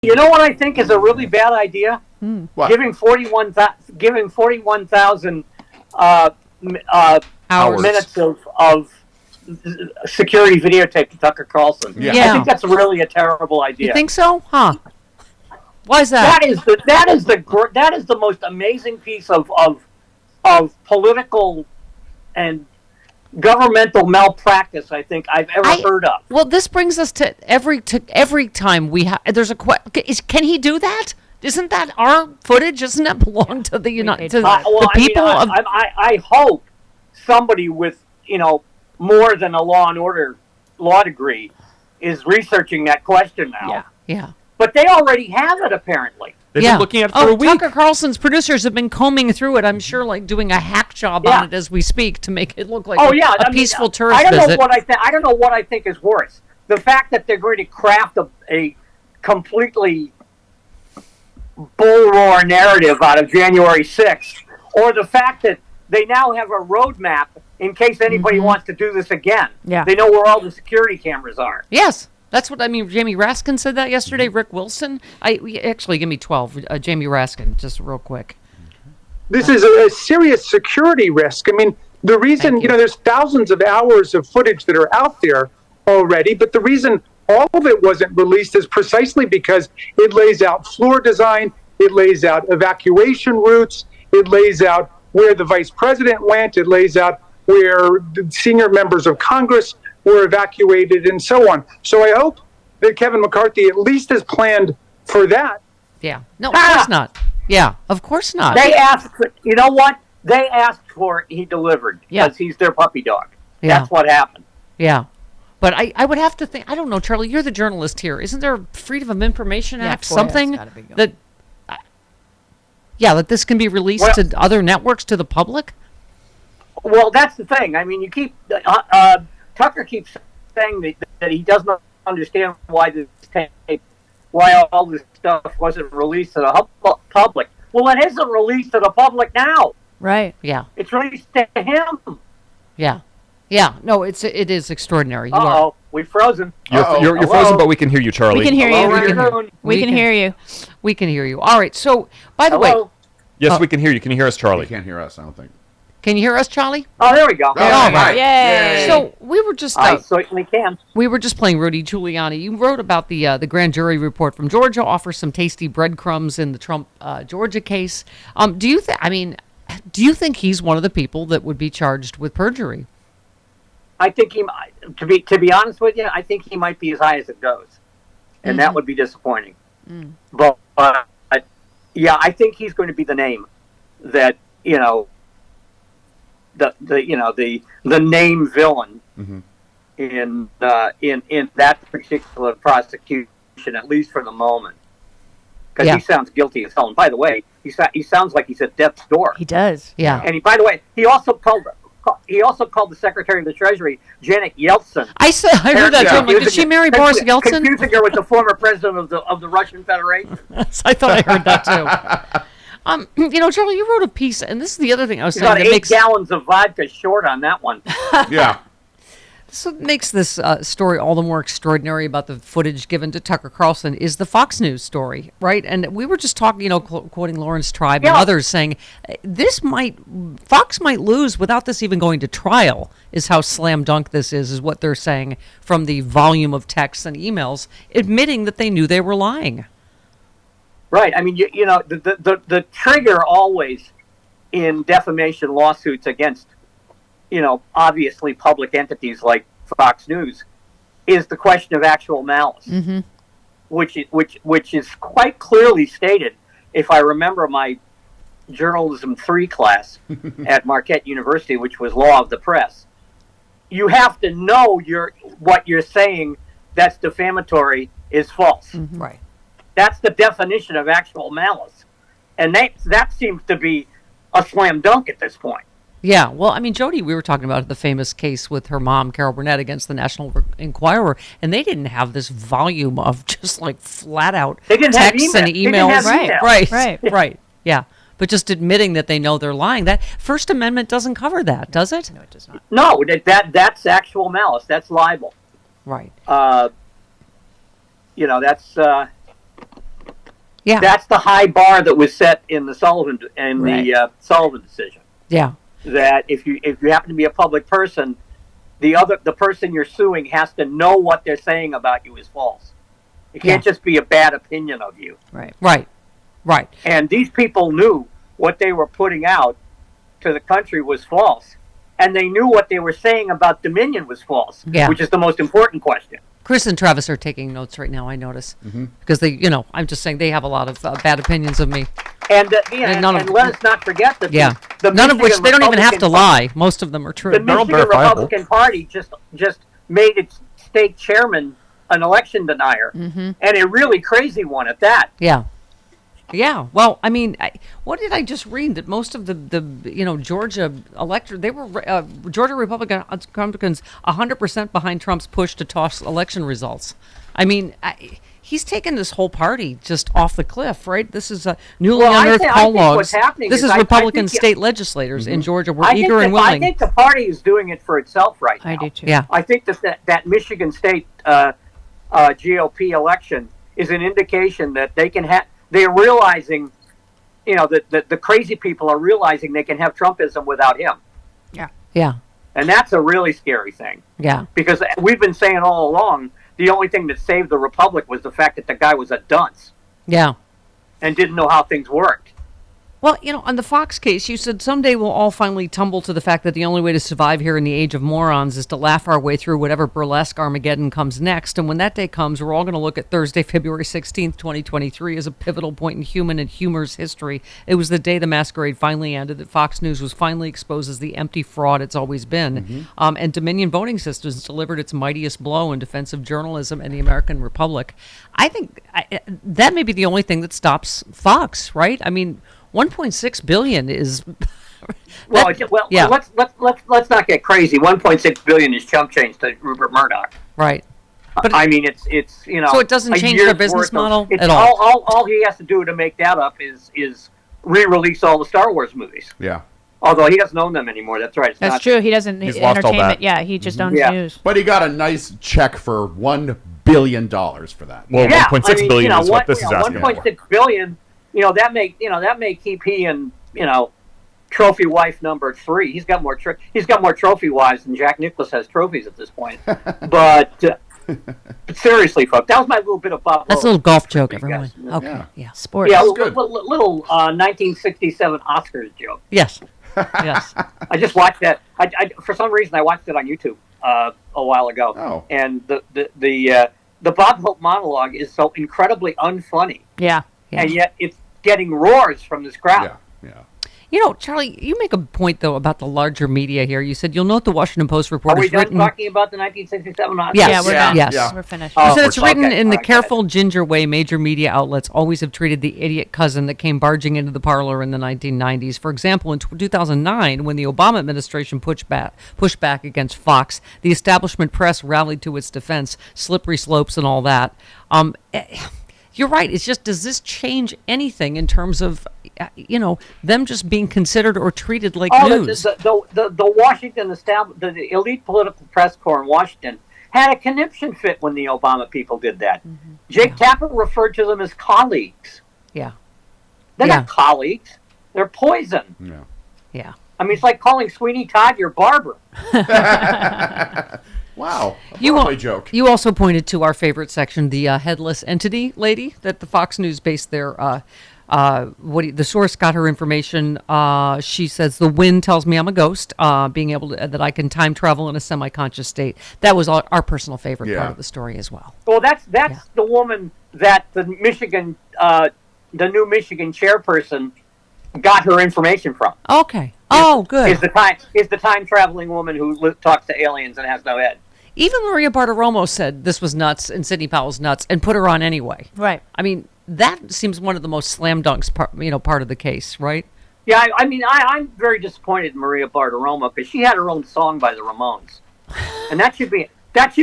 You know what I think is a really bad idea? What? Giving 41,000 minutes of security videotape to Tucker Carlson. Yeah. I think that's really a terrible idea. You think so? Huh? Why is that? That is the most amazing piece of political and governmental malpractice I think I've ever heard of. Well, this brings us to every time we have. There's a can he do that? Isn't that our footage? Doesn't that belong to the people? I hope somebody with more than a law and order law degree is researching that question now. Yeah. But they already have it apparently. They've been looking at it for a week. Tucker Carlson's producers have been combing through it. I'm sure, doing a hack job on it as we speak to make it look like a peaceful tourist visit. I don't know what I think is worse: the fact that they're going to craft a completely bull roar narrative out of January 6th, or the fact that they now have a roadmap in case anybody wants to do this again. Yeah. They know where all the security cameras are. Yes. That's what I mean. Jamie Raskin said that yesterday. Rick Wilson. Actually, give me 12. Jamie Raskin, just real quick. This is a serious security risk. I mean, the reason, there's thousands of hours of footage that are out there already, but the reason all of it wasn't released is precisely because it lays out floor design, it lays out evacuation routes, it lays out where the vice president went, it lays out where the senior members of Congress were evacuated, and so on. So I hope that Kevin McCarthy at least has planned for that. Yeah. No, of course not. Yeah, of course not. They asked, you know what? They asked for it, he delivered, because he's their puppy dog. Yeah. That's what happened. Yeah. But I would have to think, I don't know, Charlie, you're the journalist here. Isn't there a Freedom of Information Act, something that this can be released to other networks, to the public? Well, that's the thing. I mean, you keep... Tucker keeps saying that he doesn't understand why all this stuff wasn't released to the public. Well, it isn't released to the public now. Right. Yeah. It's released to him. Yeah. Yeah. No, it is extraordinary. We've frozen. You're frozen, but we can hear you, Charlie. We can hear you. We can hear you. We can hear you. All right. So, by the way. Yes, we can hear you. Can you hear us, Charlie? You can't hear us, I don't think. Can you hear us, Charlie? Oh, there we go. All right. Yay. So we were just... I certainly can. We were just playing Rudy Giuliani. You wrote about the grand jury report from Georgia, offers some tasty breadcrumbs in the Trump Georgia case. Do you think he's one of the people that would be charged with perjury? I think he might. To be honest with you, I think he might be as high as it goes, and that would be disappointing. But yeah, I think he's going to be the name that the name villain in that particular prosecution, at least for the moment, because he sounds guilty as hell. And by the way, he sounds like he's at death's door. He does. Yeah. And by the way, he also called the Secretary of the Treasury Janet Yeltsin. I heard that too. I'm like, did she marry Boris Yeltsin? Confusing her with the former president of the Russian Federation. I thought I heard that too. Charlie, you wrote a piece, and this is the other thing I was saying. About 8 gallons of vodka short on that one. Yeah. So what makes this story all the more extraordinary about the footage given to Tucker Carlson is the Fox News story, right? And we were just talking, quoting Lawrence Tribe and others, saying Fox might lose without this even going to trial, is how slam dunk this is what they're saying from the volume of texts and emails admitting that they knew they were lying. Right. I mean, the trigger always in defamation lawsuits against, obviously public entities like Fox News is the question of actual malice, which is quite clearly stated. If I remember my journalism 3 class at Marquette University, which was law of the press, you have to know what you're saying that's defamatory is false. Right. That's the definition of actual malice. And that seems to be a slam dunk at this point. Yeah, well, I mean, Jody, we were talking about the famous case with her mom, Carol Burnett, against the National Enquirer, and they didn't have this volume of just flat out texts and emails. Right. Yeah, but just admitting that they know they're lying. That First Amendment doesn't cover that, does it? No, it does not. No, that's actual malice. That's libel. Right. That's Yeah. That's the high bar that was set in the Sullivan Sullivan decision. Yeah. That if you happen to be a public person, the person you're suing has to know what they're saying about you is false. It can't just be a bad opinion of you. Right. And these people knew what they were putting out to the country was false. And they knew what they were saying about Dominion was false, which is the most important question. Chris and Travis are taking notes right now, I notice. Because they, I'm just saying they have a lot of bad opinions of me. And let us not forget that none of which they don't even have to lie. Most of them are true. The Michigan Republican Party just made its state chairman an election denier, and a really crazy one at that. Yeah. Well, I mean, what did I just read? That most of the Georgia electorate, they were Georgia Republicans 100% behind Trump's push to toss election results. I mean, he's taken this whole party just off the cliff, right? This is newly unearthed call logs. This is Republican state legislators in Georgia were eager and willing. I think the party is doing it for itself right now. I do too. Yeah. I think that Michigan State GOP election is an indication that they can have. They're realizing, that the crazy people are realizing they can have Trumpism without him. Yeah. And that's a really scary thing. Yeah. Because we've been saying all along, the only thing that saved the Republic was the fact that the guy was a dunce. Yeah. And didn't know how things worked. Well, on the Fox case, you said someday we'll all finally tumble to the fact that the only way to survive here in the age of morons is to laugh our way through whatever burlesque Armageddon comes next. And when that day comes, we're all going to look at Thursday, February 16th, 2023 as a pivotal point in human and humor's history. It was the day the masquerade finally ended, that Fox News was finally exposed as the empty fraud it's always been. And Dominion Voting Systems delivered its mightiest blow in defense of journalism and the American Republic. I think that may be the only thing that stops Fox, right? I mean, 1.6 billion is let's not get crazy. 1.6 billion is chump change to Rupert Murdoch. Right. But I mean, it's so it doesn't change their business model at all. All he has to do to make that up is re-release all the Star Wars movies. Yeah. Although he doesn't own them anymore. That's right. That's true. He doesn't. He's lost all that. Yeah, he just owns news. But he got a nice check for $1 billion for that. Well, 1.6 billion is what this is asking for. 1.6 billion. That may keep he and trophy wife number 3. He's got more trophy wives than Jack Nicklaus has trophies at this point. But seriously, folks, that was my little bit of Bob. That's a little golf joke, everyone. Okay, yeah. Sports. Yeah, little 1967 Oscars joke. Yes. I just watched that. I for some reason I watched it on YouTube a while ago. Oh. And the Bob Hope monologue is so incredibly unfunny. Yeah. And yet it's getting roars from this crowd. Yeah. Charlie, you make a point, though, about the larger media here. You said you'll note the Washington Post report Are we is done written... talking about the 1967 Oscars? Yes. Yeah, we're done. Yes. Yeah. We're finished. You said it's written in the Okay. careful, ginger way major media outlets always have treated the idiot cousin that came barging into the parlor in the 1990s. For example, in 2009, when the Obama administration pushed back against Fox, the establishment press rallied to its defense, slippery slopes and all that. You're right. It's just, does this change anything in terms of, them just being considered or treated like news? The Washington the elite political press corps in Washington had a conniption fit when the Obama people did that. Jake Tapper referred to them as colleagues. Yeah. They're not colleagues. They're poison. Yeah. I mean, it's like calling Sweeney Todd your barber. Wow. A joke. You also pointed to our favorite section, the headless entity lady that the Fox News based their the source got her information. She says the wind tells me I'm a ghost. Being able to that I can time travel in a semi-conscious state. That was our personal favorite part of the story as well. Well, that's the woman that the new Michigan chairperson got her information from. Okay. Oh, good. Is the time traveling woman who talks to aliens and has no head. Even Maria Bartiromo said this was nuts and Sidney Powell's nuts and put her on anyway. Right. I mean, that seems one of the most slam dunks part of the case, right? Yeah, I'm very disappointed in Maria Bartiromo because she had her own song by the Ramones, and that should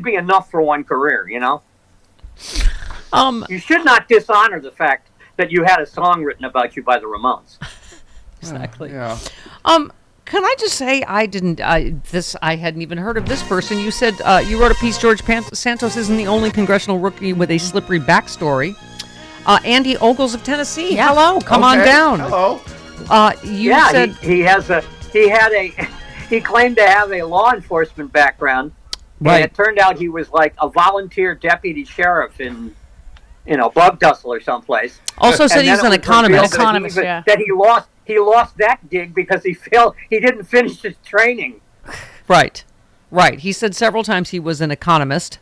be enough for one career, You should not dishonor the fact that you had a song written about you by the Ramones. Exactly. Yeah. Can I just say I hadn't even heard of this person. You said you wrote a piece, George Santos isn't the only congressional rookie with a slippery backstory. Andy Ogles of Tennessee. Yeah. Hello, come on down. Hello. You said he claimed to have a law enforcement background, right. And it turned out he was like a volunteer deputy sheriff in, Bugtussle or someplace. Also said he's an economist. That he lost that gig because he didn't finish his training. Right. He said several times he was an economist.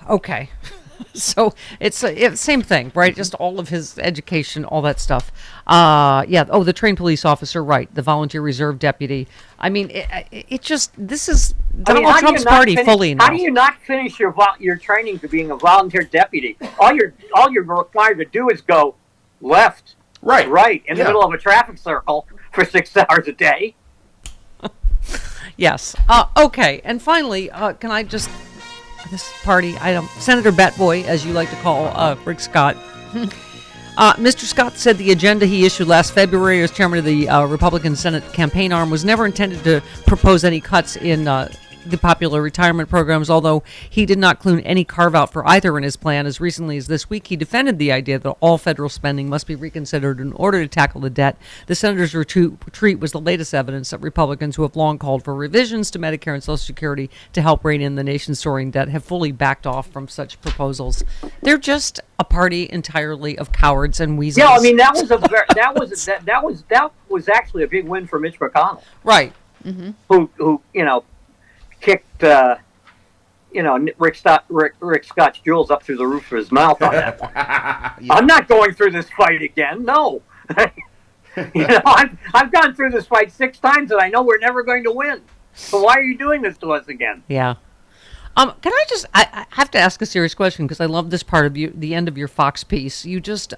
Okay. So it's same thing, right? Just all of his education, all that stuff. The trained police officer, right? The volunteer reserve deputy. I mean, this is Donald Trump's party fully now. How do you not finish your training to being a volunteer deputy? All you're required to do is go left, right in the middle of a traffic circle for 6 hours a day. Yes. Okay. And finally, can I just... this party item, Senator Batboy, as you like to call Rick Scott. Mr. Scott said the agenda he issued last February as chairman of the Republican Senate campaign arm was never intended to propose any cuts in the popular retirement programs, although he did not include any carve-out for either in his plan. As recently as this week, he defended the idea that all federal spending must be reconsidered in order to tackle the debt. The senator's retreat was the latest evidence that Republicans who have long called for revisions to Medicare and Social Security to help rein in the nation's soaring debt have fully backed off from such proposals. They're just a party entirely of cowards and weasels. Yeah, I mean that was actually a big win for Mitch McConnell, right? Mm-hmm. Who kicked Rick Scott's jewels up through the roof of his mouth on that one. Yeah. I'm not going through this fight again. No, I've gone through this fight 6 times, and I know we're never going to win. So why are you doing this to us again? Yeah. Can I have to ask a serious question because I love this part of the end of your Fox piece. You just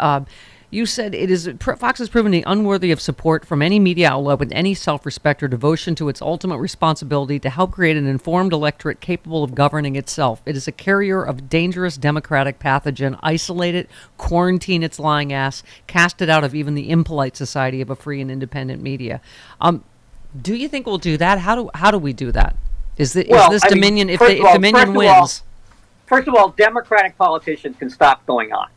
you said Fox has proven unworthy of support from any media outlet with any self-respect or devotion to its ultimate responsibility to help create an informed electorate capable of governing itself. It is a carrier of dangerous democratic pathogen. Isolate it, quarantine its lying ass, cast it out of even the impolite society of a free and independent media. Do you think we'll do that? How do we do that? Is this Dominion? If Dominion wins, first of all, Democratic politicians can stop going on.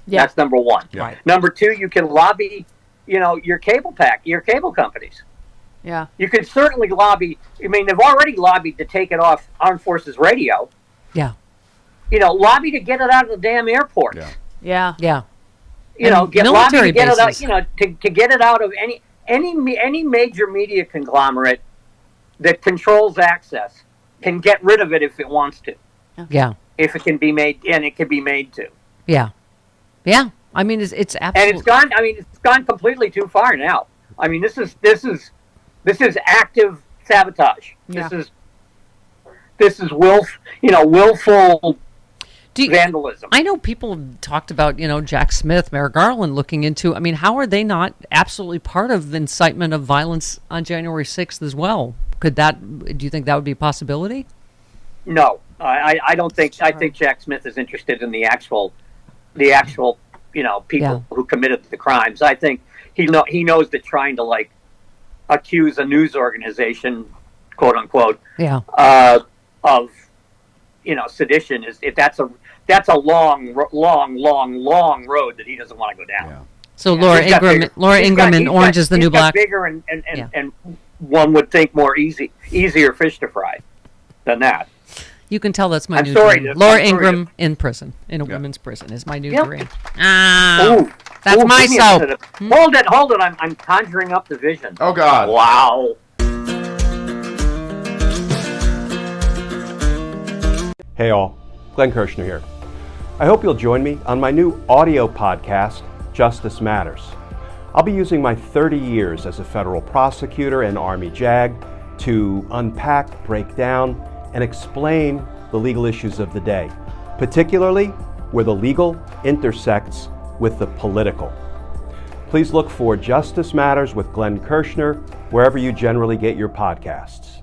Yeah. That's number one. Yeah. Right. Number two, you can lobby, your cable companies. Yeah. You can certainly lobby. I mean, they've already lobbied to take it off Armed Forces Radio. Yeah. Lobby to get it out of the damn airports. Yeah. Yeah. Lobby to get it out. To get it out of any major media conglomerate that controls access can get rid of it if it wants to. Yeah. If it can be made, and it can be made to. Yeah. Yeah, I mean it's absolutely, and it's gone. I mean it's gone completely too far now. I mean this is active sabotage. Yeah. This is willful vandalism. I know people talked about Jack Smith, Merrick Garland looking into. I mean, how are they not absolutely part of the incitement of violence on January 6th as well? Do you think that would be a possibility? No, I don't think. I think Jack Smith is interested in the actual people who committed the crimes. I think he knows that trying to accuse a news organization, quote unquote, of sedition that's a long road that he doesn't want to go down. Yeah. So Laura Ingraham in Orange is the New Black. Bigger and one would think more easier fish to fry than that. You can tell that's my new dream. Laura Ingraham in prison, in a women's prison, is my new dream. That's my soap. Hold it. I'm conjuring up the vision. Oh, God. Wow. Hey, all. Glenn Kirshner here. I hope you'll join me on my new audio podcast, Justice Matters. I'll be using my 30 years as a federal prosecutor and Army JAG to unpack, break down, and explain the legal issues of the day, particularly where the legal intersects with the political. Please look for Justice Matters with Glenn Kirshner wherever you generally get your podcasts.